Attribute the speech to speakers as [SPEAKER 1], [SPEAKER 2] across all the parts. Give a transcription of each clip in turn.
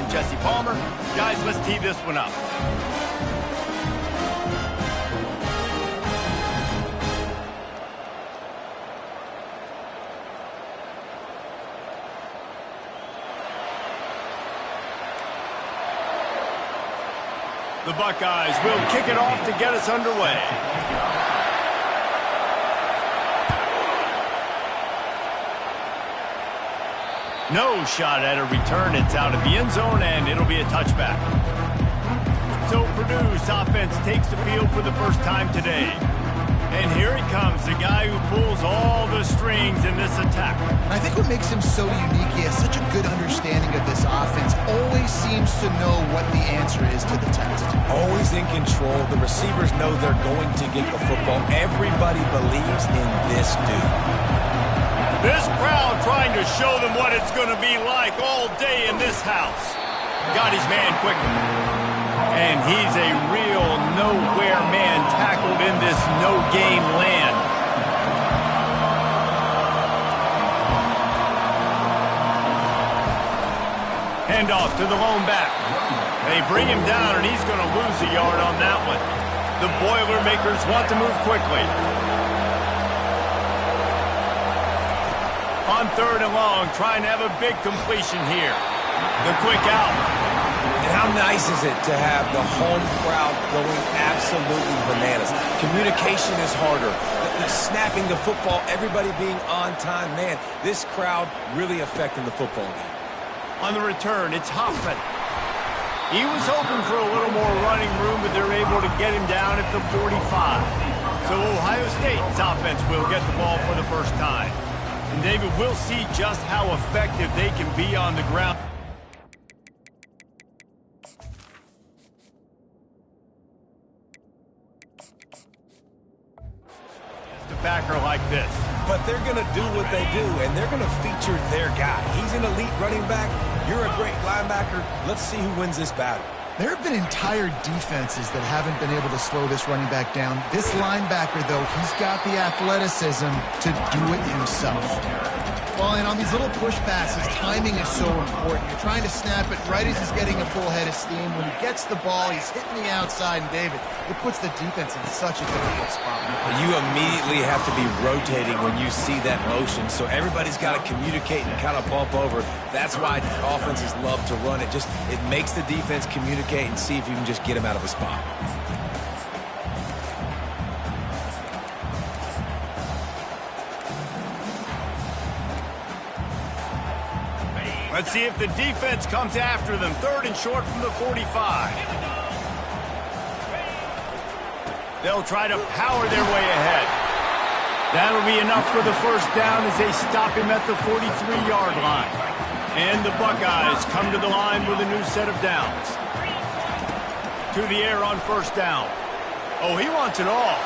[SPEAKER 1] I'm Jesse Palmer. Guys, let's tee this one up. The Buckeyes will kick it off to get us underway. No shot at a return. It's out of the end zone, and it'll be a touchback. So Purdue's offense takes the field for the first time today. And here he comes, the guy who pulls all the strings in this attack.
[SPEAKER 2] I think what makes him so unique, he has such a good understanding of this offense. Always seems to know what the answer is to the test.
[SPEAKER 3] Always in control. The receivers know they're going to get the football. Everybody believes in this dude.
[SPEAKER 1] This crowd trying to show them what it's going to be like all day in this house. Got his man quickly. And he's a real nowhere man tackled in this no-gain land. Handoff to the lone back. They bring him down, and he's going to lose a yard on that one. The Boilermakers want to move quickly. On 3rd and long, trying to have a big completion here. The quick out.
[SPEAKER 3] And how nice is it to have the home crowd going absolutely bananas? Communication is harder. The snapping the football, everybody being on time. Man, this crowd really affecting the football game.
[SPEAKER 1] On the return, it's Hoffman. He was hoping for a little more running room, but they're able to get him down at the 45. So Ohio State's offense will get the ball for the first time. And David, we'll see just how effective they can be on the ground. Just a backer like this.
[SPEAKER 3] But they're going to do what they do, and they're going to feature their guy. He's an elite running back. You're a great linebacker. Let's see who wins this battle.
[SPEAKER 2] There have been entire defenses that haven't been able to slow this running back down. This linebacker, though, he's got the athleticism to do it himself. Well, and on these little push passes, timing is so important. You're trying to snap it right as he's getting a full head of steam. When he gets the ball, he's hitting the outside, and David, it puts the defense in such a difficult spot.
[SPEAKER 3] You immediately have to be rotating when you see that motion, so everybody's got to communicate and kind of bump over. That's why offenses love to run it. It makes the defense communicate and see if you can just get him out of a spot.
[SPEAKER 1] Let's see if the defense comes after them. 3rd and short from the 45. They'll try to power their way ahead. That'll be enough for the first down as they stop him at the 43-yard line. And the Buckeyes come to the line with a new set of downs. To the air on 1st down. Oh, he wants it all.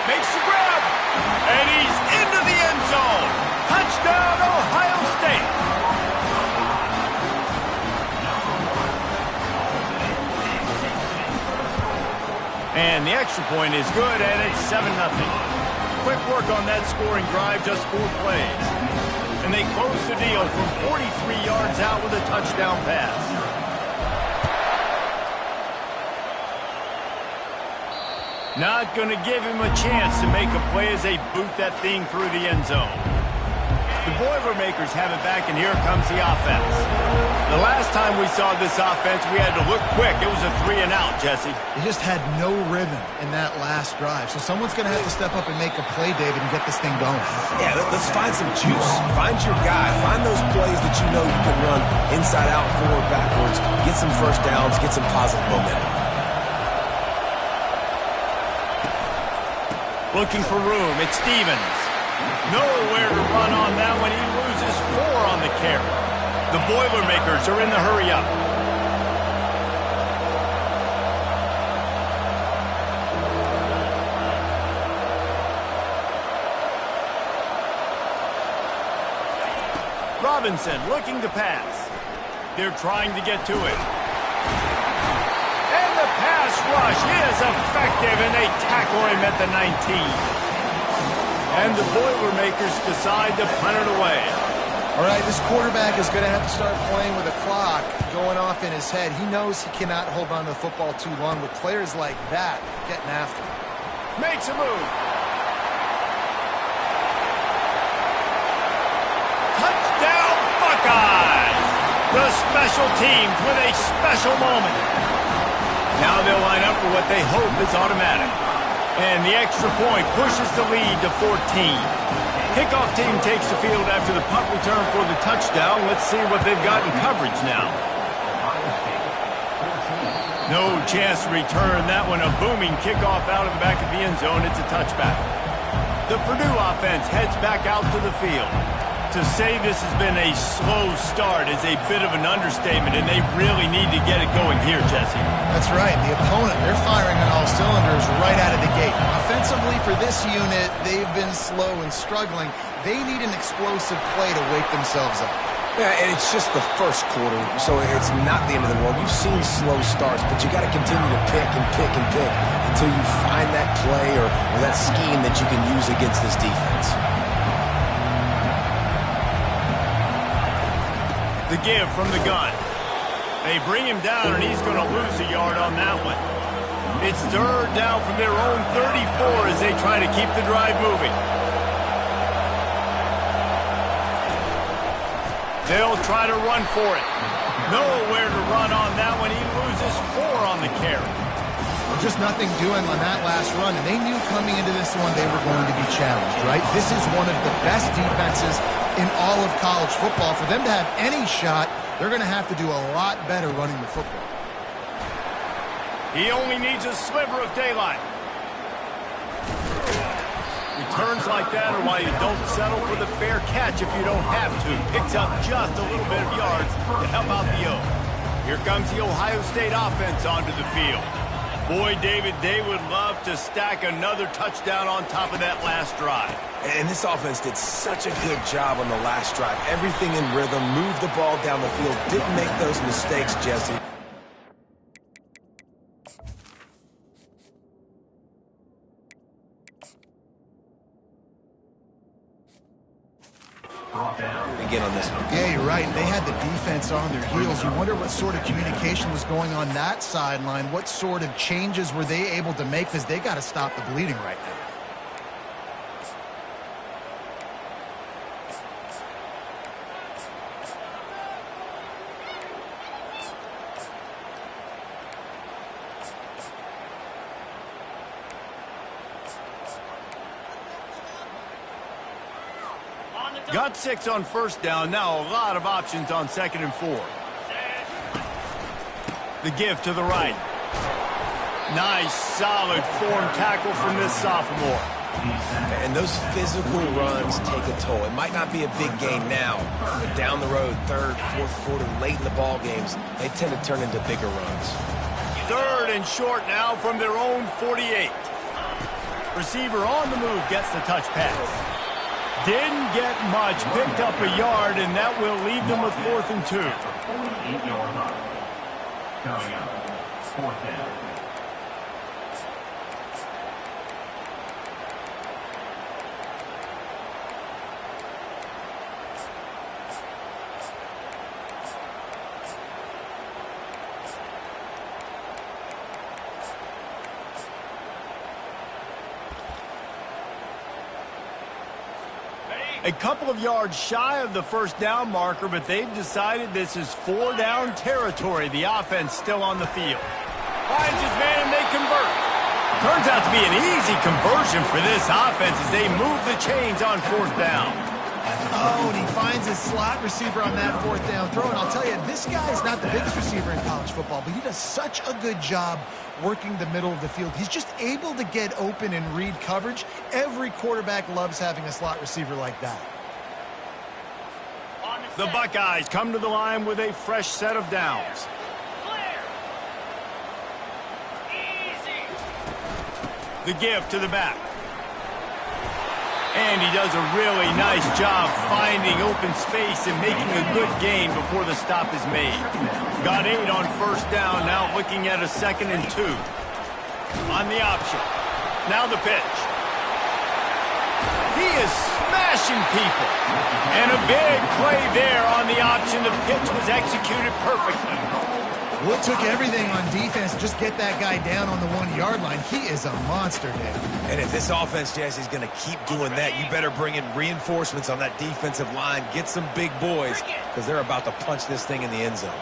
[SPEAKER 1] Makes the grab. And he's into the end zone. Touchdown, Ohio State. And the extra point is good, and it's 7-0. Quick work on that scoring drive, just 4 plays. And they close the deal from 43 yards out with a touchdown pass. Not going to give him a chance to make a play as they boot that thing through the end zone. The Boilermakers have it back, and here comes the offense. The last time we saw this offense, we had to look quick. It was a 3-and-out, Jesse.
[SPEAKER 2] They just had no rhythm in that last drive. So someone's going to have to step up and make a play, David, and get this thing going.
[SPEAKER 3] Yeah, let's find some juice. Find your guy. Find those plays that you know you can run inside out, forward, backwards. Get some first downs. Get some positive momentum.
[SPEAKER 1] Looking for room. It's Stevens. Nowhere to run on that one. He loses 4 on the carry. The Boilermakers are in the hurry-up. Robinson looking to pass. They're trying to get to it. And the pass rush is effective, and they tackle him at the 19. And the Boilermakers decide to punt it away.
[SPEAKER 2] All right, this quarterback is going to have to start playing with a clock going off in his head. He knows he cannot hold on to the football too long with players like that getting after him.
[SPEAKER 1] Makes a move. Touchdown, Buckeyes! The special teams with a special moment. Now they'll line up for what they hope is automatic. And the extra point pushes the lead to 14. Kickoff team takes the field after the punt return for the touchdown. Let's see what they've got in coverage now. No chance to return that one. A booming kickoff out of the back of the end zone. It's a touchback. The Purdue offense heads back out to the field. To say this has been a slow start is a bit of an understatement, and they really need to get it going here, Jesse.
[SPEAKER 2] That's right. The opponent, they're firing on all cylinders right out of the gate. Offensively for this unit, they've been slow and struggling. They need an explosive play to wake themselves up.
[SPEAKER 3] Yeah, and it's just the first quarter, so it's not the end of the world. You've seen slow starts, but you got to continue to pick and pick and pick until you find that play or that scheme that you can use against this defense.
[SPEAKER 1] The give from the gun. They bring him down, and he's going to lose a yard on that one. It's third down from their own 34 as they try to keep the drive moving. They'll try to run for it. Nowhere to run on that one. He loses 4 on the carry.
[SPEAKER 2] Just nothing doing on that last run, and they knew coming into this one they were going to be challenged, right? This is one of the best defenses in all of college football. For them to have any shot, they're going to have to do a lot better running the football.
[SPEAKER 1] He only needs a sliver of daylight. Returns like that are why you don't settle for the fair catch if you don't have to. Picks up just a little bit of yards to help out the O. Here comes the Ohio State offense onto the field. Boy, David, they would love to stack another touchdown on top of that last drive.
[SPEAKER 3] And this offense did such a good job on the last drive. Everything in rhythm, moved the ball down the field, didn't make those mistakes, Jesse. Again on this one.
[SPEAKER 2] Yeah, you're right. They had the defense on their heels. You wonder what sort of communication was going on that sideline. What sort of changes were they able to make? Because they got to stop the bleeding right now.
[SPEAKER 1] Got 6 on first down. Now a lot of options on 2nd and 4. The give to the right. Nice, solid form tackle from this sophomore.
[SPEAKER 3] And those physical runs take a toll. It might not be a big game now, but down the road, 3rd, 4th quarter, late in the ball games, they tend to turn into bigger runs.
[SPEAKER 1] 3rd and short now from their own 48. Receiver on the move gets the touch pass. Didn't get much, picked up a yard, and that will leave them with 4th and 2.
[SPEAKER 4] 8-yard line. Coming up, 4th down.
[SPEAKER 1] A couple of yards shy of the first down marker, but they've decided this is 4-down territory. The offense still on the field. Finds his man and they convert. Turns out to be an easy conversion for this offense as they move the chains on 4th down.
[SPEAKER 2] Oh, and he finds his slot receiver on that 4th down throw. And I'll tell you, this guy is not the biggest receiver in college football, but he does such a good job working the middle of the field. He's just able to get open and read coverage. Every quarterback loves having a slot receiver like that.
[SPEAKER 1] The Buckeyes come to the line with a fresh set of downs. The give to the back. And he does a really nice job finding open space and making a good gain before the stop is made. Got 8 on first down, now looking at a 2nd and 2. On the option. Now the pitch. He is smashing people. And a big play there on the option. The pitch was executed perfectly.
[SPEAKER 2] Well, it took everything on defense to just get that guy down on the 1-yard line. He is a monster, Dave.
[SPEAKER 3] And if this offense, Jesse, is going to keep doing that, you better bring in reinforcements on that defensive line. Get some big boys, because they're about to punch this thing in the end zone.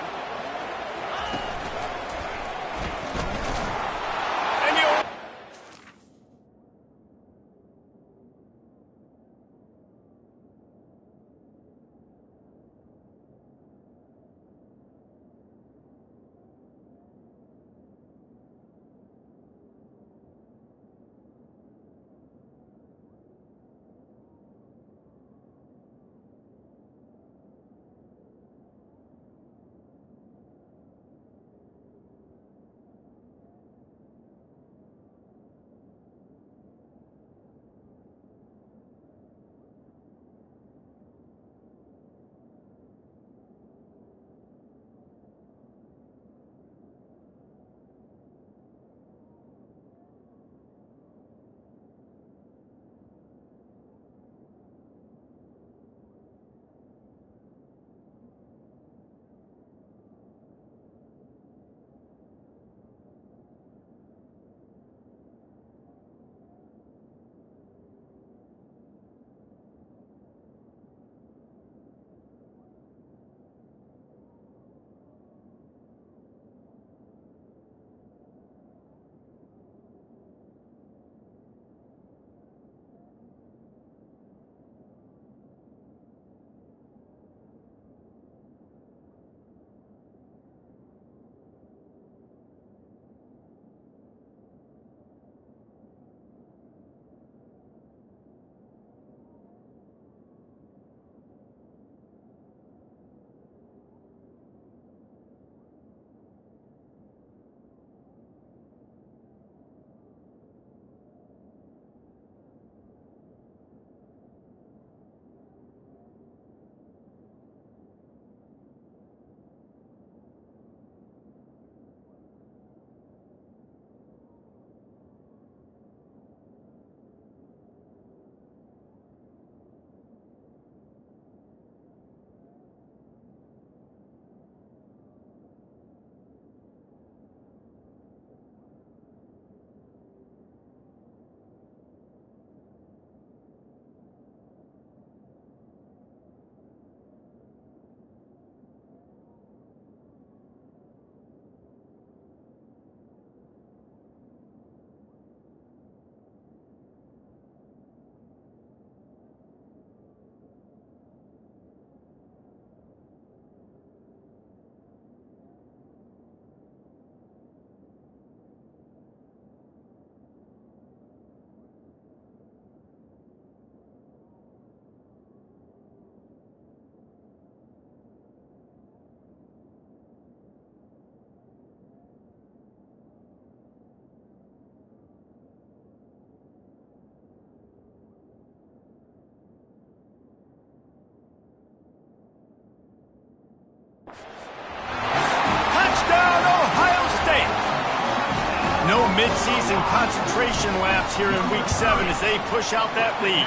[SPEAKER 1] No midseason concentration laps here in Week 7 as they push out that lead.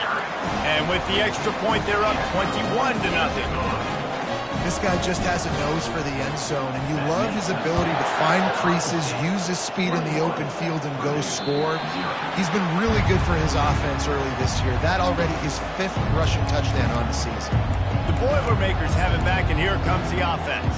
[SPEAKER 1] And with the extra point, they're up 21-0.
[SPEAKER 2] This guy just has a nose for the end zone, and you love his ability to find creases, use his speed in the open field, and go score. He's been really good for his offense early this year. That already his 5th rushing touchdown on the season.
[SPEAKER 1] The Boilermakers have it back, and here comes the offense.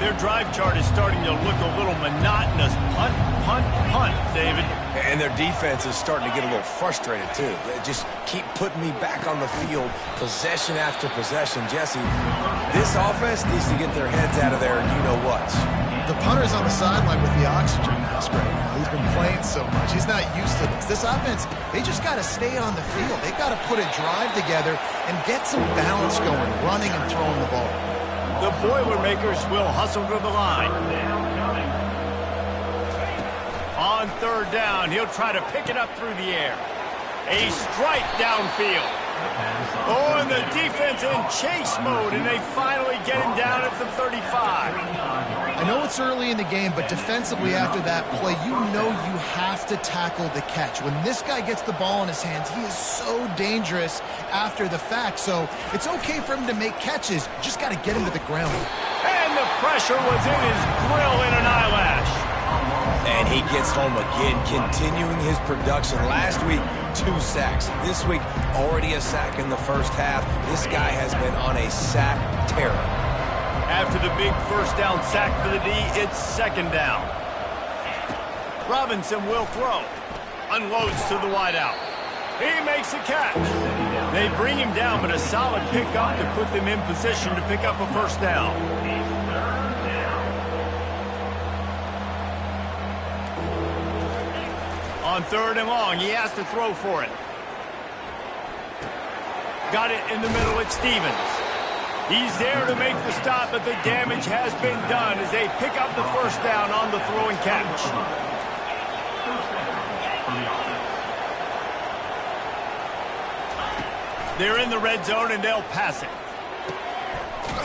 [SPEAKER 1] Their drive chart is starting to look a little monotonous. Punt, punt, punt, David.
[SPEAKER 3] And their defense is starting to get a little frustrated, too. They just keep putting me back on the field, possession after possession. Jesse, this offense needs to get their heads out of there, and you know what.
[SPEAKER 2] The punter's on the sideline with the oxygen mask right now. He's been playing so much. He's not used to this. This offense, they just got to stay on the field. They've got to put a drive together and get some balance going, running and throwing the ball.
[SPEAKER 1] The Boilermakers will hustle to the line. On 3rd down, he'll try to pick it up through the air. A strike downfield. Oh, and the defense in chase mode, and they finally get him down at the 35.
[SPEAKER 2] I know it's early in the game, but defensively after that play, you know you have to tackle the catch. When this guy gets the ball in his hands, he is so dangerous after the fact. So it's okay for him to make catches. You just got to get him to the ground.
[SPEAKER 1] And the pressure was in his grill in an eyelash.
[SPEAKER 3] And he gets home again, continuing his production. Last week, 2 sacks. This week, already a sack in the first half. This guy has been on a sack terror.
[SPEAKER 1] After the big first down sack for the D, it's second down. Robinson will throw. Unloads to the wideout. He makes a catch. They bring him down, but a solid pickup to put them in position to pick up a first down. On 3rd and long, he has to throw for it. Got it in the middle at Stevens. He's there to make the stop, but the damage has been done as they pick up the first down on the throw and catch. They're in the red zone, and they'll pass it.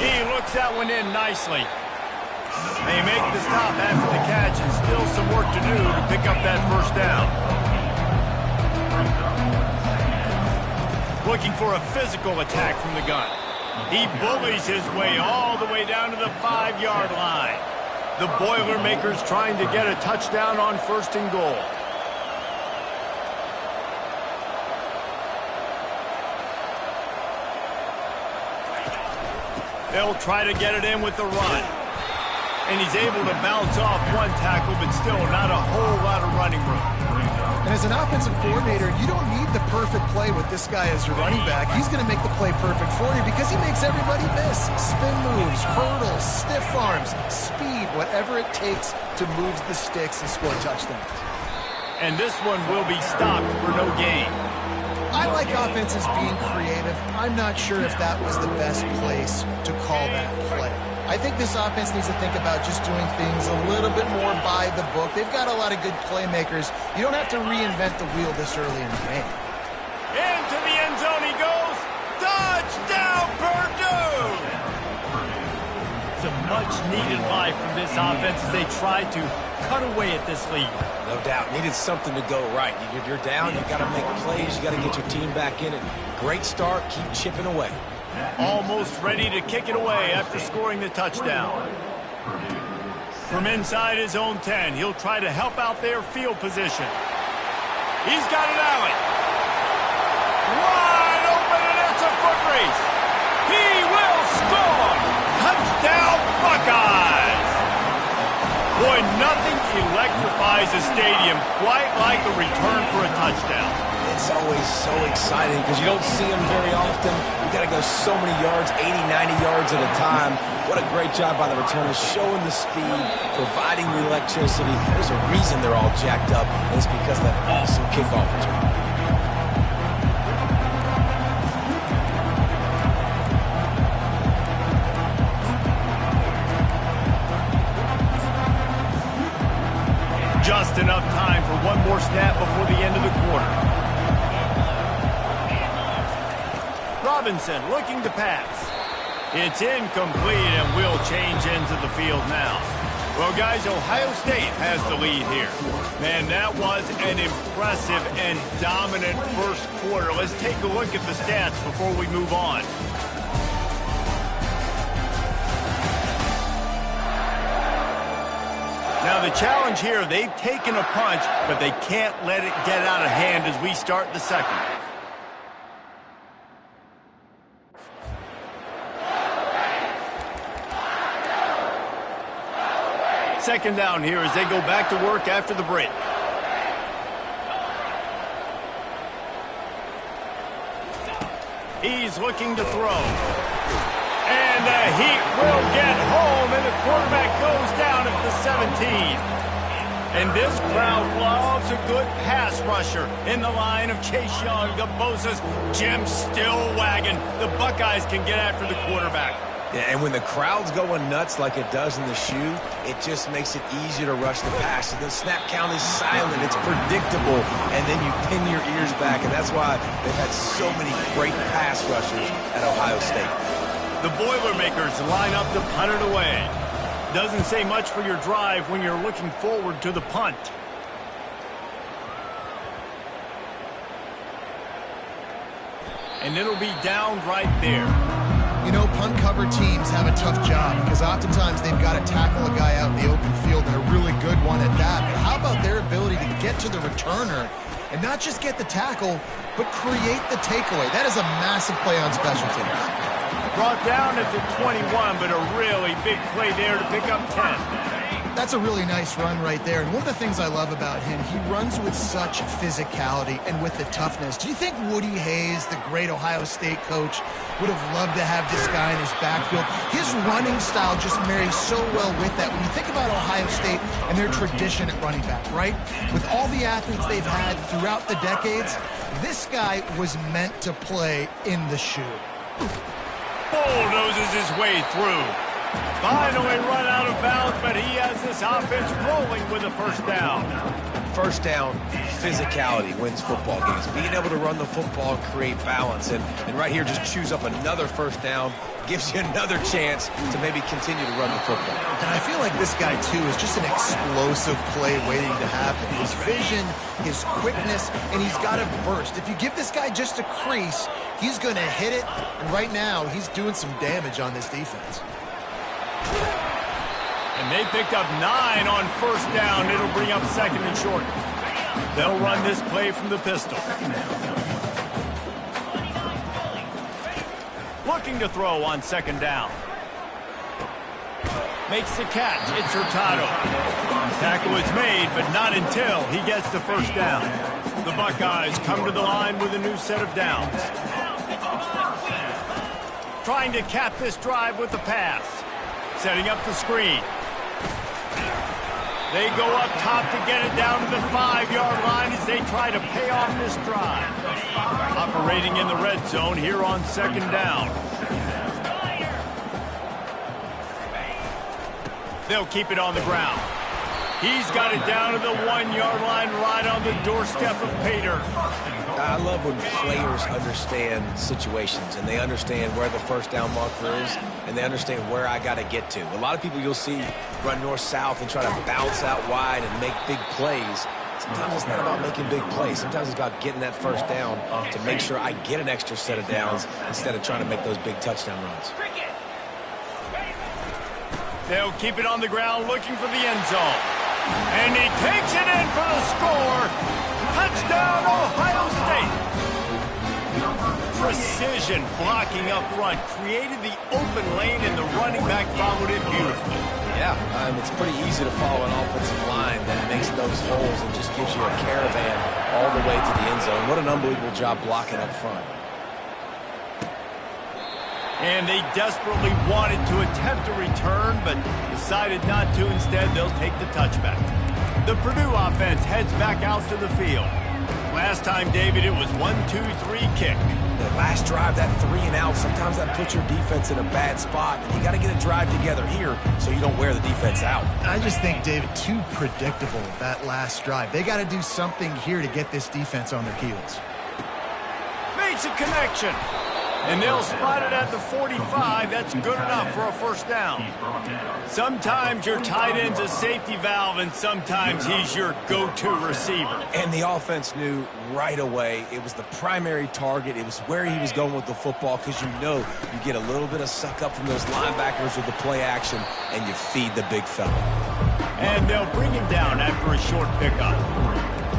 [SPEAKER 1] He looks that one in nicely. They make the stop after the catch, and still some work to do to pick up that first down. Looking for a physical attack from the gun. He bullies his way all the way down to the 5-yard line. The Boilermakers trying to get a touchdown on 1st and goal. They'll try to get it in with the run. And he's able to bounce off one tackle, but still not a whole lot of running room.
[SPEAKER 2] And as an offensive coordinator, you don't need the perfect play with this guy as your running back. He's going to make the play perfect for you because he makes everybody miss. Spin moves, hurdles, stiff arms, speed, whatever it takes to move the sticks and score touchdowns.
[SPEAKER 1] And this one will be stopped for no gain.
[SPEAKER 2] I like offenses being creative. I'm not sure if that was the best place to call that play. I think this offense needs to think about just doing things a little bit more by the book. They've got a lot of good playmakers. You don't have to reinvent the wheel this early in the game.
[SPEAKER 1] Into the end zone he goes. Touchdown, Purdue! Some much-needed life from this offense as they try to cut away at this lead.
[SPEAKER 3] No doubt. Needed something to go right. You're down. You got to make plays. You got to get your team back in it. Great start. Keep chipping away.
[SPEAKER 1] Almost ready to kick it away after scoring the touchdown. From inside his own 10, he'll try to help out their field position. He's got it, Allen. Wide open, and it's a foot race. He will score. Touchdown, Buckeyes. Boy, nothing electrifies a stadium quite like a return for a touchdown.
[SPEAKER 3] It's always so exciting because you don't see them very often. You got to go so many yards, 80, 90 yards at a time. What a great job by the returners, showing the speed, providing the electricity. There's a reason they're all jacked up, and it's because of that awesome kickoff return.
[SPEAKER 1] Just enough time for one more snap before the end of the quarter. Robinson looking to pass. It's incomplete and will change ends of the field now. Well, guys, Ohio State has the lead here. Man, that was an impressive and dominant first quarter. Let's take a look at the stats before we move on. Now, the challenge here, they've taken a punch, but they can't let it get out of hand as we start the second. Second down here as they go back to work after the break. He's looking to throw. And the heat will get home, and the quarterback goes down at the 17. And this crowd loves a good pass rusher in the line of Chase Young, the Bosa's, Jim still wagging. The Buckeyes can get after the quarterback.
[SPEAKER 3] Yeah, and when the crowd's going nuts like it does in the shoe, it just makes it easier to rush the pass. So the snap count is silent. It's predictable. And then you pin your ears back, and that's why they've had so many great pass rushers at Ohio State.
[SPEAKER 1] The Boilermakers line up to punt it away. Doesn't say much for your drive when you're looking forward to the punt. And it'll be down right there.
[SPEAKER 2] You know, punt cover teams have a tough job because oftentimes they've got to tackle a guy out in the open field, and a really good one at that. But how about their ability to get to the returner and not just get the tackle, but create the takeaway? That is a massive play on special teams.
[SPEAKER 1] Brought down at the 21, but a really big play there to pick up 10.
[SPEAKER 2] That's a really nice run right there. And one of the things I love about him, he runs with such physicality and with the toughness. Do you think Woody Hayes, the great Ohio State coach, would have loved to have this guy in his backfield? His running style just marries so well with that. When you think about Ohio State and their tradition at running back, right? With all the athletes they've had throughout the decades, this guy was meant to play in the shoe.
[SPEAKER 1] Bulldozes his way through. Finally run out of bounds, but he has this offense rolling with a first down.
[SPEAKER 3] First down, physicality wins football games. Being able to run the football and create balance. And right here, just choose up another first down, gives you another chance to maybe continue to run the football.
[SPEAKER 2] And I feel like this guy, too, is just an explosive play waiting to happen. His vision, his quickness, and he's got a burst. If you give this guy just a crease, he's going to hit it. And right now, he's doing some damage on this defense.
[SPEAKER 1] And they picked up 9 on first down. It'll bring up second and short. They'll run this play from the pistol. Looking to throw on second down. Makes the catch. It's Hurtado. Tackle is made, but not until he gets the first down. The Buckeyes come to the line with a new set of downs. Trying to cap this drive with the pass. Setting up the screen. They go up top to get it down to the 5-yard line as they try to pay off this drive. Operating in the red zone here on second down. They'll keep it on the ground. He's got it down to the 1-yard line right on the doorstep of Pater.
[SPEAKER 3] I love when players understand situations and they understand where the first down marker is and they understand where I got to get to. A lot of people you'll see run north-south and try to bounce out wide and make big plays. Sometimes it's not about making big plays. Sometimes it's about getting that first down to make sure I get an extra set of downs instead of trying to make those big touchdown runs.
[SPEAKER 1] They'll keep it on the ground looking for the end zone. And he takes it in for the score. Touchdown, Ohio State. Precision blocking up front created the open lane, and the running back followed it beautifully.
[SPEAKER 3] Yeah, it's pretty easy to follow an offensive line that makes those holes and just gives you a caravan all the way to the end zone. What an unbelievable job blocking up front.
[SPEAKER 1] And they desperately wanted to attempt a return, but decided not to. Instead, they'll take the touchback. The Purdue offense heads back out to the field. Last time, David, it was 1-2-3 kick.
[SPEAKER 3] The last drive, that 3 and out, sometimes that puts your defense in a bad spot. And you got to get a drive together here so you don't wear the defense out.
[SPEAKER 2] I just think, David, too predictable, that last drive. They got to do something here to get this defense on their heels.
[SPEAKER 1] Makes a connection. And they'll spot it at the 45. That's good enough for a first down. Sometimes your tight end's a safety valve, and sometimes he's your go-to receiver.
[SPEAKER 3] And the offense knew right away it was the primary target. It was where he was going with the football because you know you get a little bit of suck up from those linebackers with the play action, and you feed the big fella.
[SPEAKER 2] And they'll bring him down after a short pickup.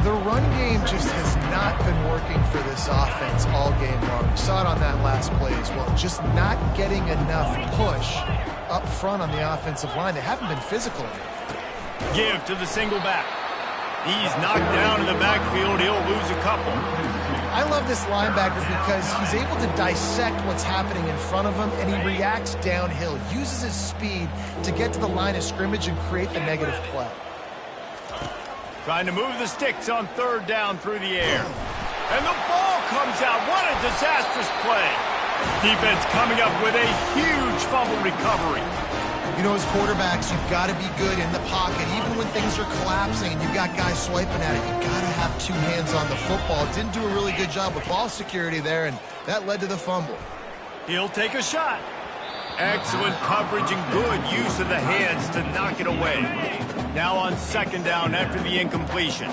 [SPEAKER 2] The run game just has not been working for this offense all game long. We saw it on that last play as well. Just not getting enough push up front on the offensive line. They haven't been physical enough.
[SPEAKER 1] Give to the single back. He's knocked down in the backfield. He'll lose a couple.
[SPEAKER 2] I love this linebacker because he's able to dissect what's happening in front of him, and he reacts downhill, uses his speed to get to the line of scrimmage and create the negative play.
[SPEAKER 1] Trying to move the sticks on third down through the air. And the ball comes out. What a disastrous play. Defense coming up with a huge fumble recovery.
[SPEAKER 2] You know, as quarterbacks, you've got to be good in the pocket. Even when things are collapsing and you've got guys swiping at it, you've got to have 2 hands on the football. Didn't do a really good job with ball security there, and that led to the fumble.
[SPEAKER 1] He'll take a shot. Excellent coverage and good use of the hands to knock it away. Now on second down after the incompletion.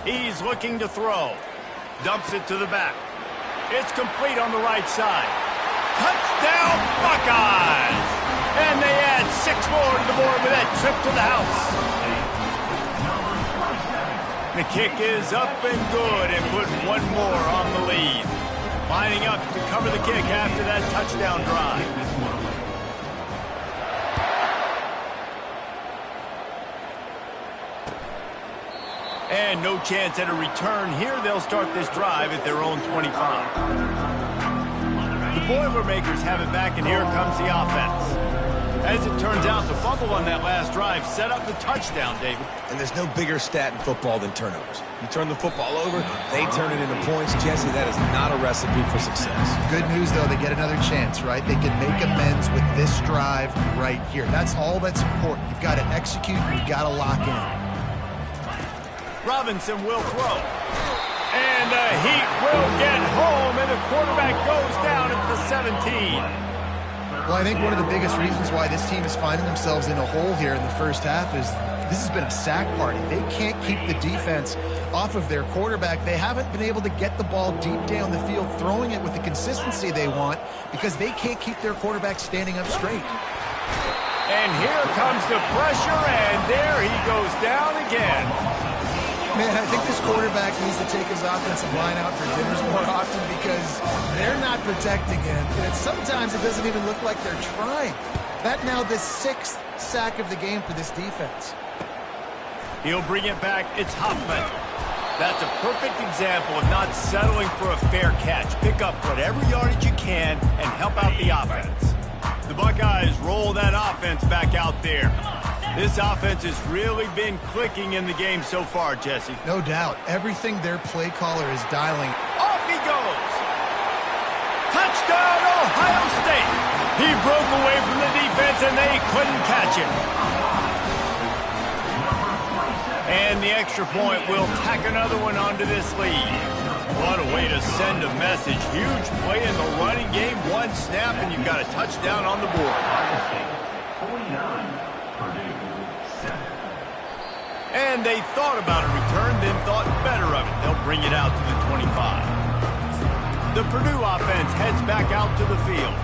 [SPEAKER 1] He's looking to throw. Dumps it to the back. It's complete on the right side. Touchdown, Buckeyes! And they add 6 more to the board with that trip to the house. The kick is up and good and put 1 more on the lead. Lining up to cover the kick after that touchdown drive. And no chance at a return here. They'll start this drive at their own 25. The Boilermakers have it back, and here comes the offense. As it turns out, the fumble on that last drive set up the touchdown, David.
[SPEAKER 3] And there's no bigger stat in football than turnovers. You turn the football over, they turn it into points. Jesse, that is not a recipe for success.
[SPEAKER 2] Good news, though, they get another chance, right? They can make amends with this drive right here. That's all that's important. You've got to execute, you've got to lock in.
[SPEAKER 1] Robinson will throw. And the Heat will get home, and the quarterback goes down at the 17.
[SPEAKER 2] Well, I think one of the biggest reasons why this team is finding themselves in a hole here in the first half is this has been a sack party. They can't keep the defense off of their quarterback. They haven't been able to get the ball deep down the field, throwing it with the consistency they want because they can't keep their quarterback standing up straight.
[SPEAKER 1] And here comes the pressure, and there he goes down again.
[SPEAKER 2] Man, I think this quarterback needs to take his offensive line out for dinners more often because they're not protecting him. And sometimes it doesn't even look like they're trying. That now the 6th sack of the game for this defense.
[SPEAKER 1] He'll bring it back. It's Hoffman. That's a perfect example of not settling for a fair catch. Pick up whatever yardage you can and help out the offense. The Buckeyes roll that offense back out there. This offense has really been clicking in the game so far, Jesse.
[SPEAKER 2] No doubt. Everything their play caller is dialing.
[SPEAKER 1] Off he goes. Touchdown, Ohio State. He broke away from the defense, and they couldn't catch him. And the extra point will tack another one onto this lead. What a way to send a message. Huge play in the running game. 1 snap, and you've got a touchdown on the board.
[SPEAKER 4] 49.
[SPEAKER 1] And they thought about a return, then thought better of it. They'll bring it out to the 25. The Purdue offense heads back out to the field.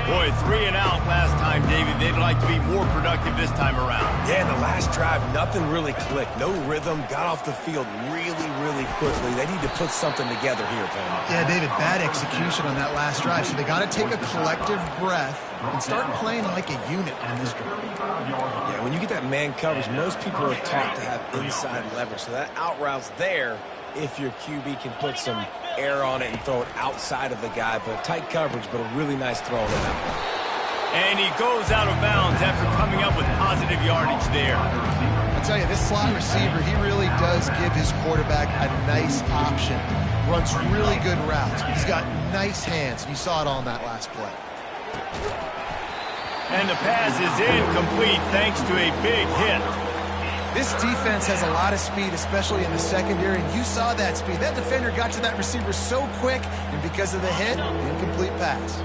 [SPEAKER 1] Boy, 3 and out last time, David. They'd like to be more productive this time around.
[SPEAKER 3] Yeah, in the last drive, nothing really clicked. No rhythm, got off the field really quickly. They need to put something together here, Tony.
[SPEAKER 2] Yeah, David, bad execution on that last drive. So they got to take a collective breath and start playing like a unit on this drive.
[SPEAKER 3] Yeah, when you get that man coverage, most people are taught to have inside leverage. So that out route's there if your QB can put some air on it and throw it outside of the guy. But tight coverage, but a really nice throw on that one.
[SPEAKER 1] And he goes out of bounds after coming up with positive yardage there.
[SPEAKER 2] I'll tell you, this slot receiver, he really does give his quarterback a nice option. Runs really good routes. He's got nice hands. You saw it on that last play.
[SPEAKER 1] And the pass is incomplete thanks to a big hit.
[SPEAKER 2] This defense has a lot of speed, especially in the secondary, and you saw that speed. That defender got to that receiver so quick, and because of the hit, incomplete pass.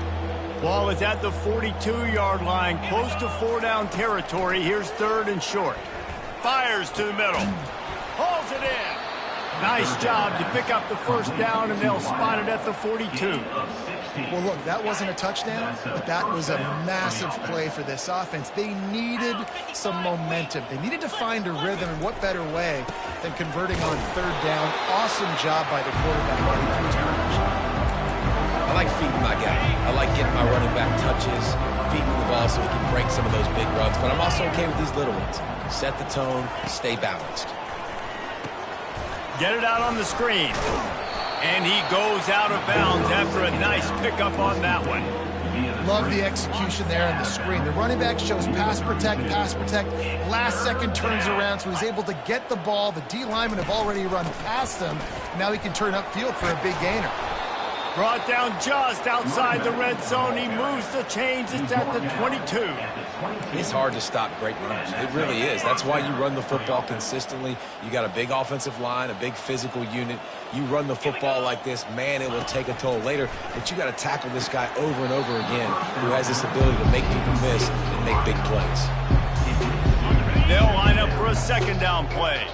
[SPEAKER 1] Ball is at the 42-yard line, close to 4-down territory. Here's 3rd and short. Fires to the middle. Hauls it in. Nice job to pick up the first down, and they'll spot it at the 42.
[SPEAKER 2] Well, look, that wasn't a touchdown, but that was a massive play for this offense. They needed some momentum. They needed to find a rhythm, and what better way than converting on 3rd down. Awesome job by the quarterback.
[SPEAKER 3] I like feeding my guy. I like getting my running back touches, feeding the ball so he can break some of those big runs, but I'm also okay with these little ones. Set the tone, stay balanced.
[SPEAKER 1] Get it out on the screen. And he goes out of bounds after a nice pickup on that one.
[SPEAKER 2] Love the execution there on the screen. The running back shows pass protect. Last second turns around, so he's able to get the ball. The D linemen have already run past him. Now he can turn upfield for a big gainer.
[SPEAKER 1] Brought down just outside the red zone. He moves the chains. It's at the 22.
[SPEAKER 3] It's hard to stop great runners. It really is. That's why you run the football consistently. You got a big offensive line, a big physical unit. You run the football like this, man, it will take a toll later. But you got to tackle this guy over and over again who has this ability to make people miss and make big plays.
[SPEAKER 1] They'll line up for a second down play.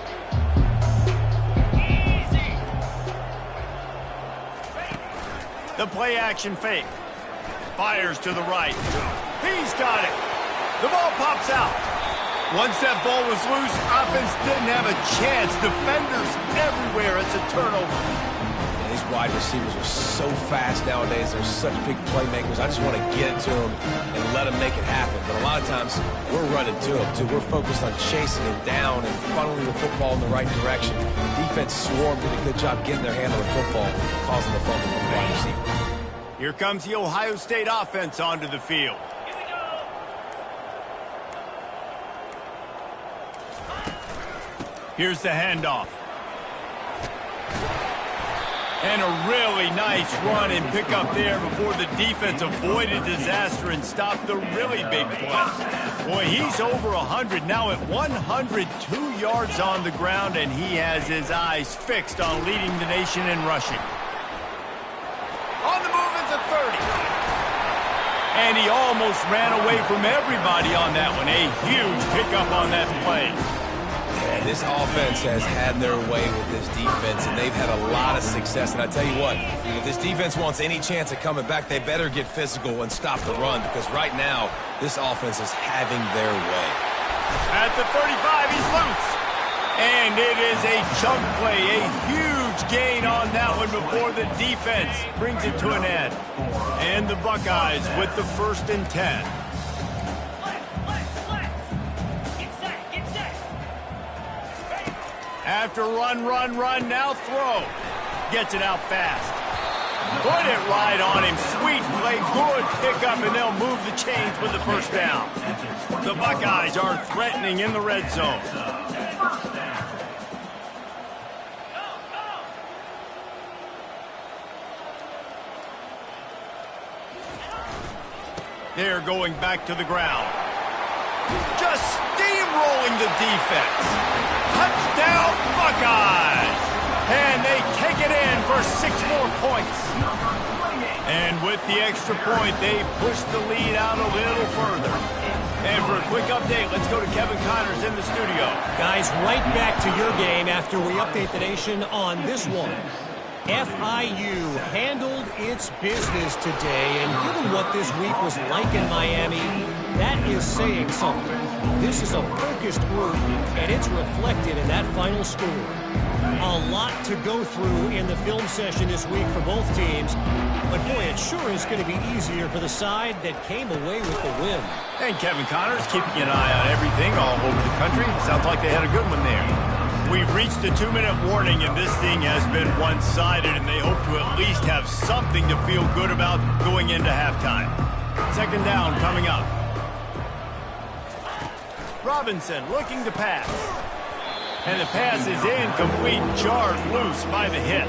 [SPEAKER 1] The play action fake. Fires to the right. He's got it. The ball pops out. Once that ball was loose, offense didn't have a chance. Defenders everywhere. It's a turnover.
[SPEAKER 3] And these wide receivers are so fast nowadays. They're such big playmakers. I just want to get it to them and let them make it happen. But a lot of times, we're running to them, too. We're focused on chasing him down and funneling the football in the right direction. Defense swarmed, did a good job getting their hand on the football, causing the fumble from the wide receiver.
[SPEAKER 1] Here comes the Ohio State offense onto the field. Here's the handoff. And a really nice run and pick up there before the defense avoided disaster and stopped the really big play. Boy, he's over 100 now at 102 yards on the ground, and he has his eyes fixed on leading the nation in rushing. On the move is a 30. And he almost ran away from everybody on that one. A huge pickup on that play.
[SPEAKER 3] And this offense has had their way with this defense, and they've had a lot of success. And I tell you what, if this defense wants any chance of coming back, they better get physical and stop the run, because right now, this offense is having their way.
[SPEAKER 1] At the 35, he's loose. And it is a chunk play, a huge gain on that one before the defense brings it to an end. And the Buckeyes with the 1st and 10. After run, now throw. Gets it out fast. Put it right on him. Sweet play, good pickup, and they'll move the chains with the 1st down. The Buckeyes are threatening in the red zone. They're going back to the ground. Just steamrolling the defense. Touchdown, Buckeyes! And they take it in for 6 more points. And with the extra point, they push the lead out a little further. And for a quick update, let's go to Kevin Connors in the studio.
[SPEAKER 5] Guys, right back to your game after we update the nation on this one. FIU handled its business today, and given what this week was like in Miami, that is saying something. This is a focused group, and it's reflected in that final score. A lot to go through in the film session this week for both teams, but boy, it sure is going to be easier for the side that came away with the win.
[SPEAKER 1] And Kevin Connors keeping an eye on everything all over the country. Sounds like they had a good one there. We've reached the 2-minute warning, and this thing has been one-sided, and they hope to at least have something to feel good about going into halftime. 2nd down coming up. Robinson looking to pass. And the pass is incomplete, jarred loose by the hit.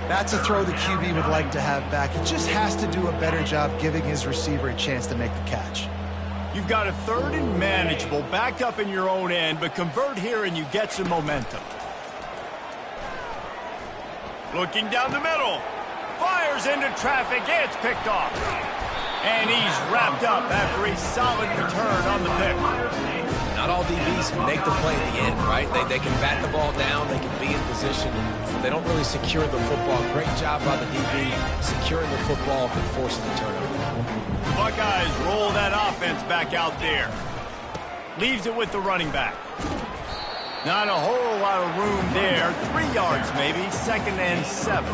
[SPEAKER 2] That's a throw the QB would like to have back. He just has to do a better job giving his receiver a chance to make the catch.
[SPEAKER 1] You've got a 3rd and manageable, backed up in your own end, but convert here and you get some momentum. Looking down the middle. Fires into traffic. It's picked off. And he's wrapped up after a solid return on the pick.
[SPEAKER 3] Not all DBs make the play at the end, right? They can bat the ball down. They can be in position. They don't really secure the football. Great job by the DB securing the football and forcing the turnover.
[SPEAKER 1] Buckeyes roll that offense back out there. Leaves it with the running back. Not a whole lot of room there. 3 yards maybe. 2nd and 7.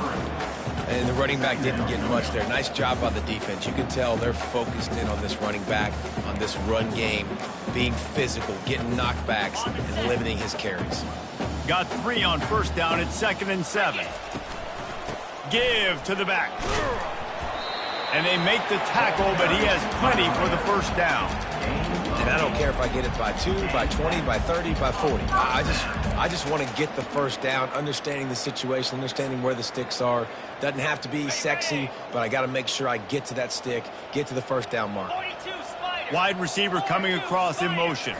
[SPEAKER 3] And the running back didn't get much there. Nice job by the defense. You can tell they're focused in on this running back, on this run game, being physical, getting knockbacks, and limiting his carries.
[SPEAKER 1] Got 3 on 1st down at 2nd and 7. Give to the back. And they make the tackle, but he has plenty for the 1st down.
[SPEAKER 3] And I don't care if I get it by 2, by 20, by 30, by 40. I just want to get the first down, understanding the situation, understanding where the sticks are. Doesn't have to be sexy, but I got to make sure I get to that stick, get to the first down mark.
[SPEAKER 1] Wide receiver coming across in motion.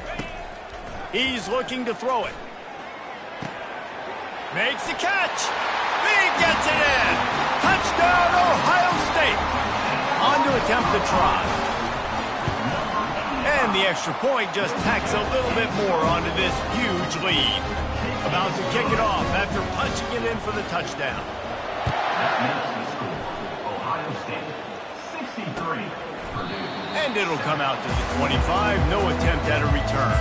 [SPEAKER 1] He's looking to throw it. Makes the catch. He gets it in. Touchdown, Ohio State. On to attempt the try. And the extra point just tacks a little bit more onto this huge lead. About to kick it off after punching it in for the touchdown.
[SPEAKER 4] That makes the score Ohio State 63.
[SPEAKER 1] And it'll come out to the 25. No attempt at a return.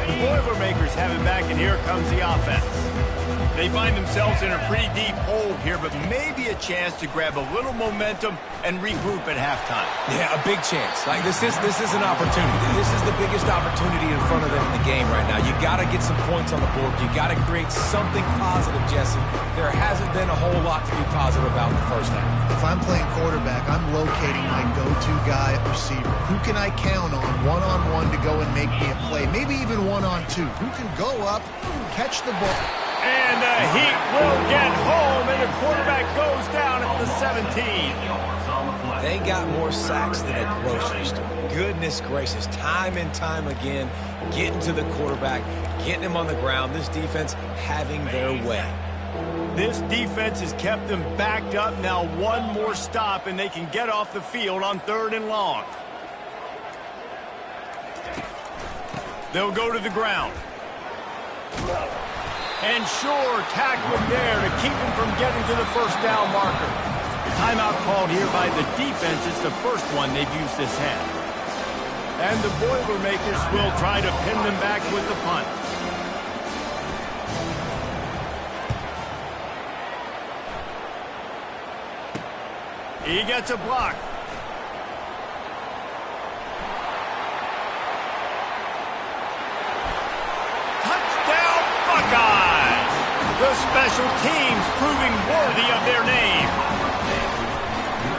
[SPEAKER 1] The Boilermakers have it back, and here comes the offense. They find themselves in a pretty deep hole here, but maybe a chance to grab a little momentum and regroup at halftime.
[SPEAKER 3] Yeah, a big chance. Like this is an opportunity. This is the biggest opportunity in front of them in the game right now. You got to get some points on the board. You got to create something positive, Jesse. There hasn't been a whole lot to be positive about in the first half.
[SPEAKER 2] If I'm playing quarterback, I'm locating my go-to guy at receiver. Who can I count on one-on-one to go and make me a play? Maybe even one-on-two. Who can go up, catch the ball?
[SPEAKER 1] And the Heat will get home, and the quarterback goes down at the 17.
[SPEAKER 3] They got more sacks than a grocery store. Goodness gracious, time and time again, getting to the quarterback, getting him on the ground. This defense having their way.
[SPEAKER 1] This defense has kept them backed up. Now one more stop, and they can get off the field on 3rd and long. They'll go to the ground. And sure, tackling there to keep him from getting to the first down marker. Timeout called here by the defense. It's the first one they've used this half. And the Boilermakers will try to pin them back with the punt. He gets a block. Touchdown, Buckeyes! The special teams proving worthy of their name.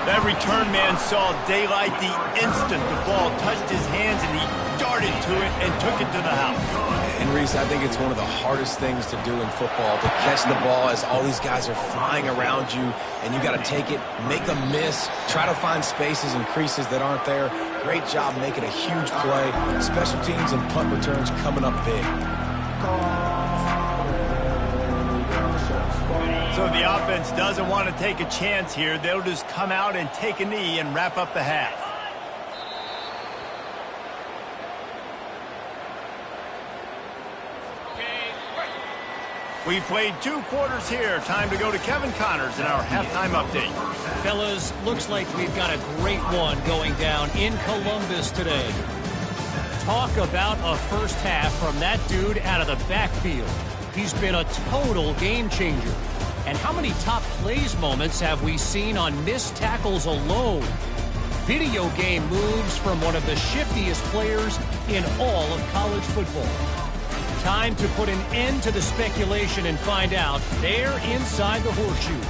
[SPEAKER 1] That return man saw daylight the instant the ball touched his hands, and he darted to it and took it to the house.
[SPEAKER 3] And Reese, I think it's one of the hardest things to do in football, to catch the ball as all these guys are flying around you, and you got to take it, make a miss, try to find spaces and creases that aren't there. Great job making a huge play. Special teams and punt returns coming up big.
[SPEAKER 1] So the offense doesn't want to take a chance here. They'll just come out and take a knee and wrap up the half. We've played 2 quarters here. Time to go to Kevin Connors in our halftime update.
[SPEAKER 5] Fellas, looks like we've got a great one going down in Columbus today. Talk about a first half from that dude out of the backfield. He's been a total game changer. And how many top plays moments have we seen on missed tackles alone? Video game moves from one of the shiftiest players in all of college football. Time to put an end to the speculation and find out there inside the horseshoe.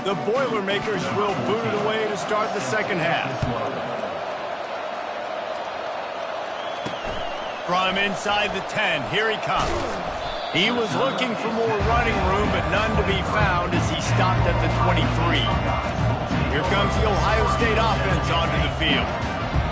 [SPEAKER 1] The Boilermakers will boot it away to start the second half. From inside the 10, here he comes. He was looking for more running room, but none to be found as he stopped at the 23. Here comes the Ohio State offense onto the field.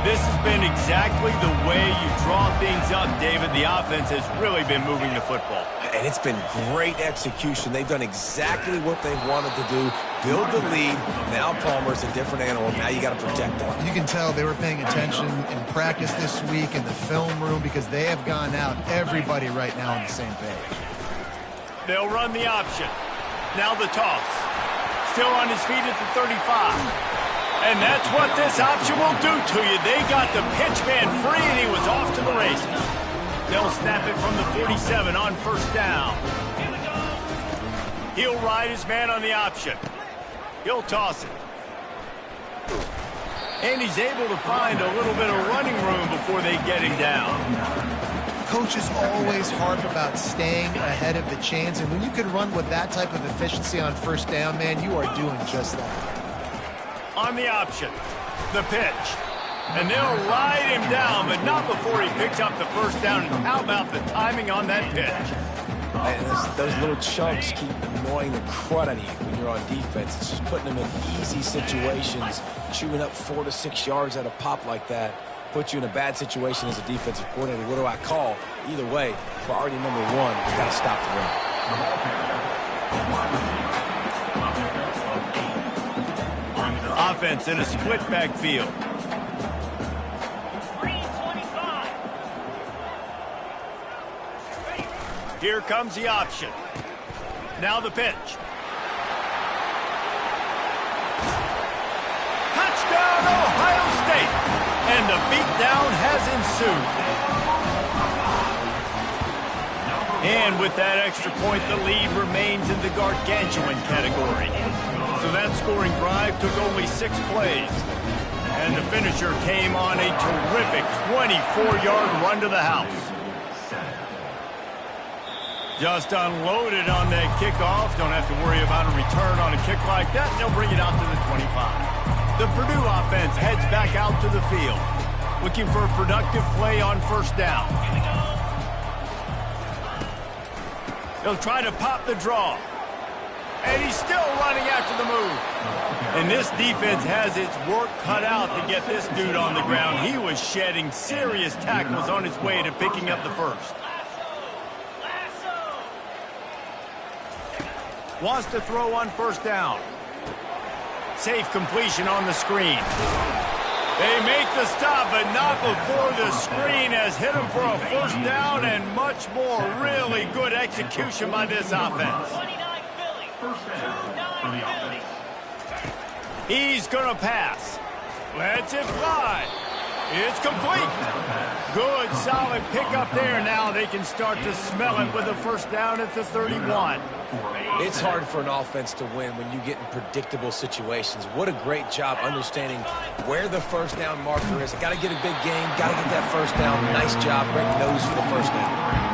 [SPEAKER 1] This has been exactly the way you draw things up, David. The offense has really been moving the football.
[SPEAKER 3] And it's been great execution. They've done exactly what they wanted to do. Build the lead. Now Palmer's a different animal. Now you got to protect them.
[SPEAKER 2] You can tell they were paying attention in practice this week in the film room because they have gone out, everybody right now on the same page.
[SPEAKER 1] They'll run the option. Now the toss. Still on his feet at the 35. And that's what this option will do to you. They got the pitch man free, and he was off to the races. They'll snap it from the 47 on first down. He'll ride his man on the option. He'll toss it. And he's able to find a little bit of running room before they get him down.
[SPEAKER 2] Coaches always harp about staying ahead of the chains, and when you can run with that type of efficiency on first down, man, you are doing just that.
[SPEAKER 1] On the option, the pitch. And they'll ride him down, but not before he picks up the first down. And how about the timing on that pitch?
[SPEAKER 3] And those little chunks keep annoying the crud out of you when you're on defense. It's just putting them in easy situations, chewing up 4 to 6 yards at a pop like that. Put you in a bad situation as a defensive coordinator. What do I call? Either way, priority number one, we got to stop the
[SPEAKER 1] run. Offense in a split backfield. Here comes the option. Now the pitch. Touchdown, Ohio State! And the beatdown has ensued. And with that extra point, the lead remains in the gargantuan category. So that scoring drive took only 6 plays. And the finisher came on a terrific 24-yard run to the house. Just unloaded on that kickoff. Don't have to worry about a return on a kick like that. They'll bring it out to the 25. The Purdue offense heads back out to the field, looking for a productive play on first down. They'll try to pop the draw. And he's still running after the move. And this defense has its work cut out to get this dude on the ground. He was shedding serious tackles on his way to picking up the first. Wants to throw on first down. Safe completion on the screen. They make the stop, but not before the screen has hit him for a first down and much more. Really good execution by this offense.
[SPEAKER 4] First down for the offense.
[SPEAKER 1] He's going to pass. Lets it fly. It's complete. Good, solid pickup there. Now they can start to smell it with a first down at the 31.
[SPEAKER 3] It's hard for an offense to win when you get in predictable situations. What a great job understanding where the first down marker is. Got to get a big game. Got to get that first down. Nice job. Great nose for the first down.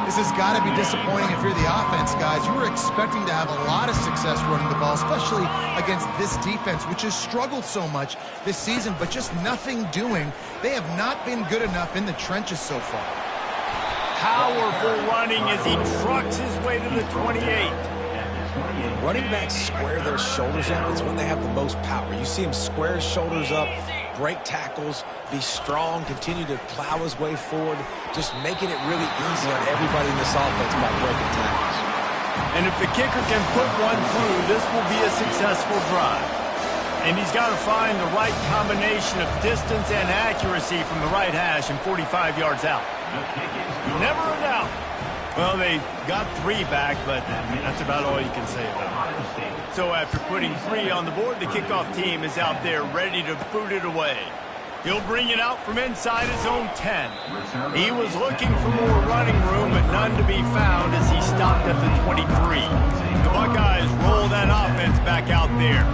[SPEAKER 2] This has got to be disappointing if you're the offense, guys. You were expecting to have a lot of success running the ball, especially against this defense, which has struggled so much this season, but just nothing doing. They have not been good enough in the trenches so far.
[SPEAKER 1] Powerful running as he trucks his way to the 28.
[SPEAKER 3] When running backs square their shoulders up, it's when they have the most power. You see him square his shoulders up, break tackles, be strong, continue to plow his way forward, just making it really easy on everybody in this offense by breaking tackles.
[SPEAKER 1] And if the kicker can put one through, this will be a successful drive. And he's got to find the right combination of distance and accuracy from the right hash and 45 yards out. Never a doubt. Well, they got 3 back, but that's about all you can say about it. So after putting 3 on the board, the kickoff team is out there ready to boot it away. He'll bring it out from inside his own 10. He was looking for more running room, but none to be found as he stopped at the 23. The Buckeyes roll that offense back out there.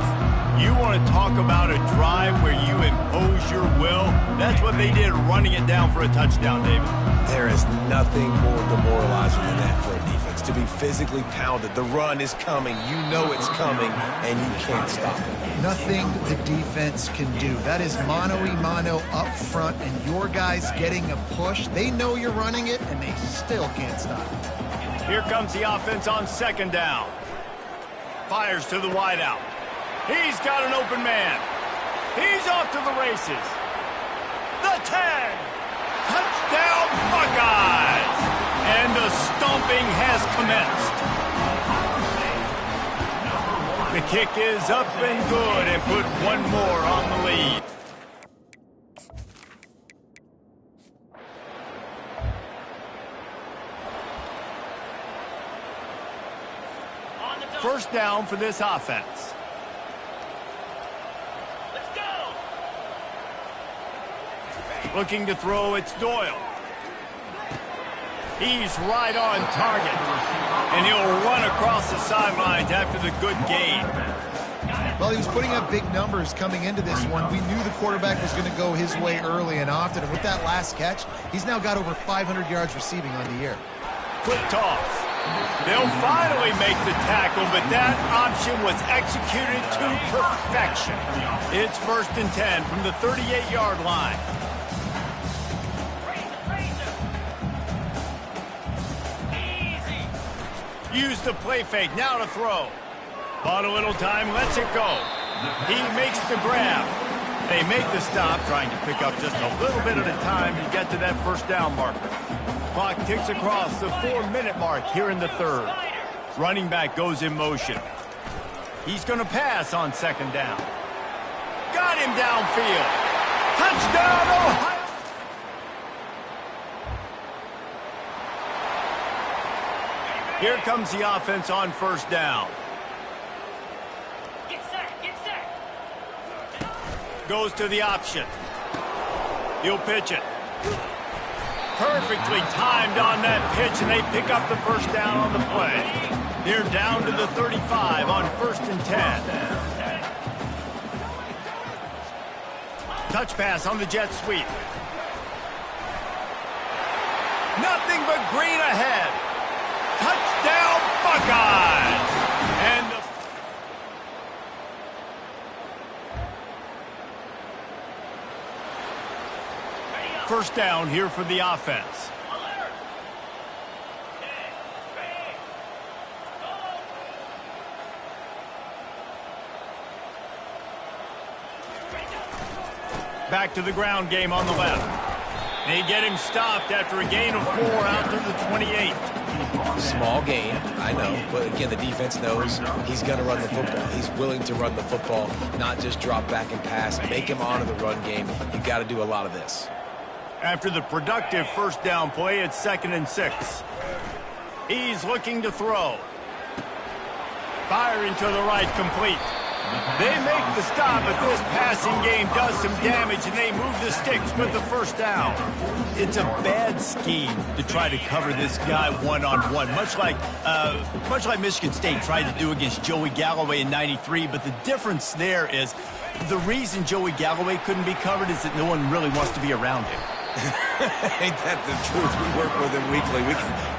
[SPEAKER 1] You want to talk about a drive where you impose your will? That's what they did, running it down for a touchdown, David.
[SPEAKER 3] There is nothing more demoralizing than that for a defense. To be physically pounded. The run is coming. You know it's coming, and you can't stop it.
[SPEAKER 2] Nothing the defense can do. That is mano-a-mano up front, and your guys getting a push. They know you're running it, and they still can't stop it.
[SPEAKER 1] Here comes the offense on second down. Fires to the wideout. He's got an open man. He's off to the races. The 10. Touchdown, Buckeyes! And the stomping has commenced. The kick is up and good and put one more on the lead. First down for this offense. Looking to throw, it's Doyle. He's right on target. And he'll run across the sidelines after the good gain.
[SPEAKER 2] Well, he was putting up big numbers coming into this one. We knew the quarterback was going to go his way early and often, and with that last catch, he's now got over 500 yards receiving on the year.
[SPEAKER 1] Quick toss. They'll finally make the tackle, but that option was executed to perfection. It's 1st and 10 from the 38-yard line. Use the play fake, now to throw. Bought a little time, lets it go. He makes the grab. They make the stop, trying to pick up just a little bit at a time to get to that 1st down marker. Clock ticks across the 4-minute mark here in the 3rd. Running back goes in motion. He's going to pass on 2nd down. Got him downfield. Touchdown, Ohio! Here comes the offense on 1st down.
[SPEAKER 4] Get set, get set.
[SPEAKER 1] Goes to the option. He'll pitch it. Perfectly timed on that pitch, and they pick up the 1st down on the play. They're down to the 35 on 1st and 10. Touch pass on the jet sweep. Nothing but green ahead. Touchdown, Buckeyes! And the 1st down here for the offense. Back to the ground game on the left. They get him stopped after a gain of 4 out to the 28.
[SPEAKER 3] Small gain, I know, but again, the defense knows he's going to run the football. He's willing to run the football, not just drop back and pass, make him honor the run game. You got to do a lot of this.
[SPEAKER 1] After the productive 1st down play, it's 2nd and 6. He's looking to throw. Firing to the right, complete. They make the stop, but this passing game does some damage, and they move the sticks with the 1st down. It's a bad scheme to try to cover this guy one-on-one, much like Michigan State tried to do against Joey Galloway in '93. But the difference there is the reason Joey Galloway couldn't be covered is that no one really wants to be around him.
[SPEAKER 3] Ain't that the truth? We work with him weekly.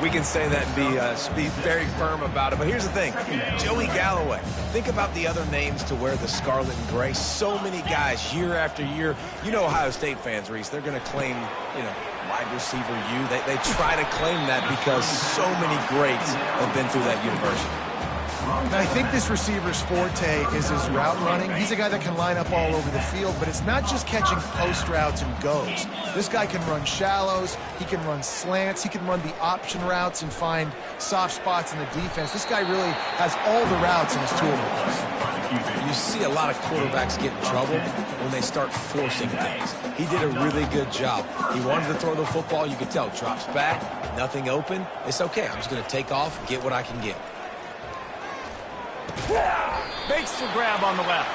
[SPEAKER 3] We can say that and be very firm about it. But here's the thing. Joey Galloway. Think about the other names to wear the scarlet and gray. So many guys year after year. You know Ohio State fans, Reese. They're going to claim, wide receiver U. They try to claim that because so many greats have been through that university.
[SPEAKER 2] I think this receiver's forte is his route running. He's a guy that can line up all over the field, but it's not just catching post routes and goes. This guy can run shallows, he can run slants, he can run the option routes and find soft spots in the defense. This guy really has all the routes in his toolbox.
[SPEAKER 3] You see a lot of quarterbacks get in trouble when they start forcing things. He did a really good job. He wanted to throw the football. You could tell. Drops back, nothing open. It's okay. I'm just going to take off, get what I can get.
[SPEAKER 1] Makes the grab on the left.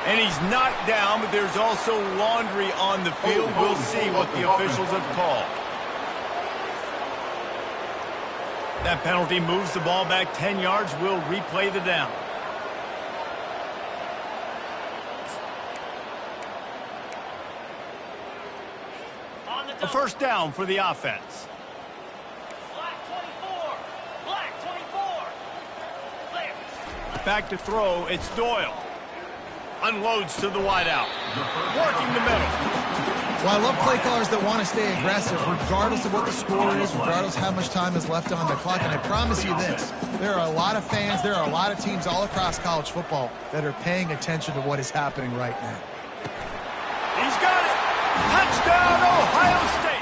[SPEAKER 1] And he's knocked down, but there's also laundry on the field. We'll see what the officials have called. That penalty moves the ball back 10 yards. We'll replay the down. A 1st down for the offense. Back to throw, it's Doyle. Unloads to the wideout. Working the middle.
[SPEAKER 2] Well, I love play callers that want to stay aggressive, regardless of what the score is, regardless of how much time is left on the clock. And I promise you this, there are a lot of fans, there are a lot of teams all across college football that are paying attention to what is happening right now.
[SPEAKER 1] He's got it. Touchdown, Ohio State.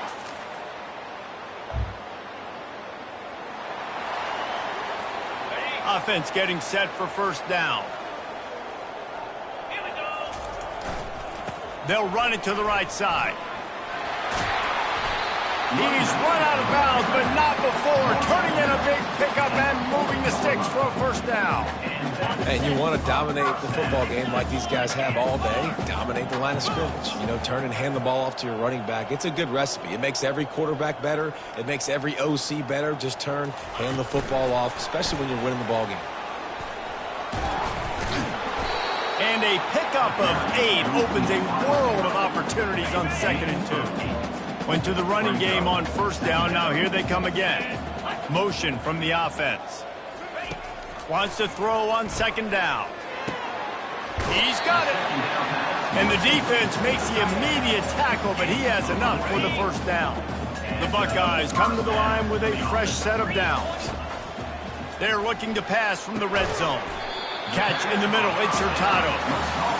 [SPEAKER 1] Offense getting set for 1st down.
[SPEAKER 4] Here we go.
[SPEAKER 1] They'll run it to the right side. He's run out of bounds, but not before. Turning in a big pickup and moving the sticks for a 1st down.
[SPEAKER 3] And you want to dominate the football game like these guys have all day. Dominate the line of scrimmage. Turn and hand the ball off to your running back. It's a good recipe. It makes every quarterback better. It makes every OC better. Just turn, hand the football off, especially when you're winning the ball game.
[SPEAKER 1] And a pickup of 8 opens a world of opportunities on 2nd and 2. Went to the running game on 1st down. Now here they come again. Motion from the offense. Wants to throw on 2nd down. He's got it. And the defense makes the immediate tackle, but he has enough for the 1st down. The Buckeyes come to the line with a fresh set of downs. They're looking to pass from the red zone. Catch in the middle, it's Hurtado.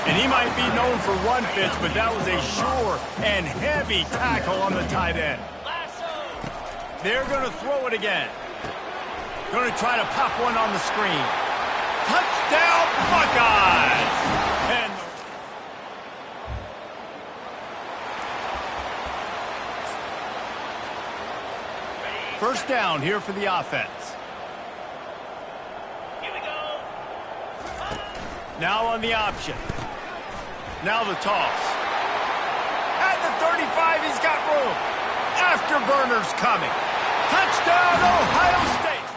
[SPEAKER 1] And he might be known for run fits, but that was a sure and heavy tackle on the tight end. They're going to throw it again. Going to try to pop one on the screen. Touchdown, Buckeyes! And 1st down here for the offense. Now on the option. Now the toss. At the 35, he's got room. Afterburners coming. Touchdown, Ohio State.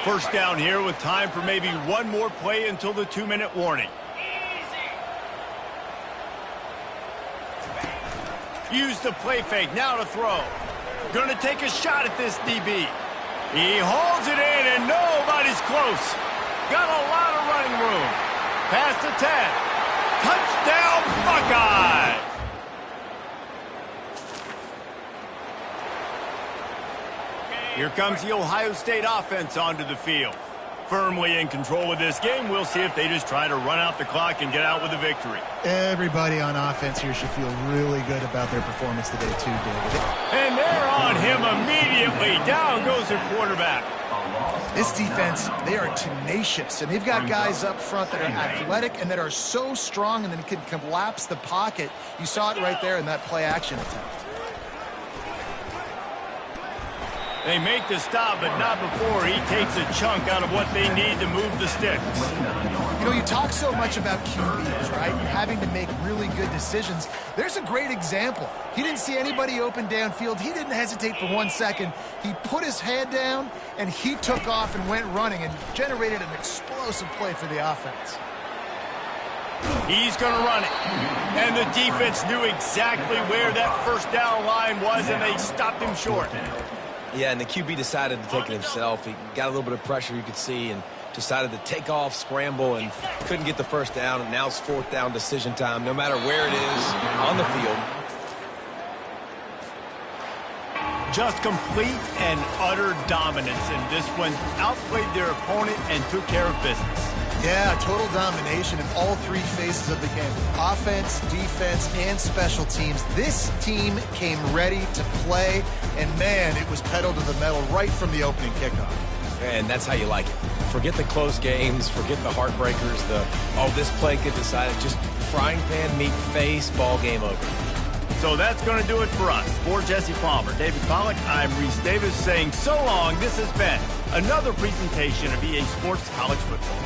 [SPEAKER 1] First down here with time for maybe one more play until the 2-minute warning. Use the play fake, now to throw. Going to take a shot at this DB. He holds it in, and nobody's close. Got a lot of running room. Past the 10. Touchdown, Buckeyes! Here comes the Ohio State offense onto the field. Firmly in control of this game. We'll see if they just try to run out the clock and get out with a victory.
[SPEAKER 2] Everybody on offense here should feel really good about their performance today too, David.
[SPEAKER 1] And they're on him immediately. Down goes their quarterback.
[SPEAKER 2] This defense, they are tenacious, and they've got guys up front that are athletic and that are so strong and then can collapse the pocket. You saw it right there in that play-action attempt.
[SPEAKER 1] They make the stop, but not before he takes a chunk out of what they need to move the sticks.
[SPEAKER 2] You know, you talk so much about QBs, right? And having to make really good decisions. There's a great example. He didn't see anybody open downfield. He didn't hesitate for 1 second. He put his head down, and he took off and went running and generated an explosive play for the offense.
[SPEAKER 1] He's going to run it. And the defense knew exactly where that 1st down line was, and they stopped him short.
[SPEAKER 3] Yeah, and the QB decided to take it himself. He got a little bit of pressure, you could see, and decided to take off, scramble, and couldn't get the 1st down. And now it's 4th down decision time, no matter where it is on the field.
[SPEAKER 1] Just complete and utter dominance in this one. Outplayed their opponent and took care of business.
[SPEAKER 2] Yeah, total domination in all 3 phases of the game. Offense, defense, and special teams. This team came ready to play, and man, it was pedal to the metal right from the opening kickoff.
[SPEAKER 3] And that's how you like it. Forget the close games, forget the heartbreakers, this play could decide it. Just frying pan meet face, ball game over.
[SPEAKER 1] So that's going to do it for us. For Jesse Palmer, David Pollack, I'm Reese Davis saying so long. This has been another presentation of EA Sports College Football.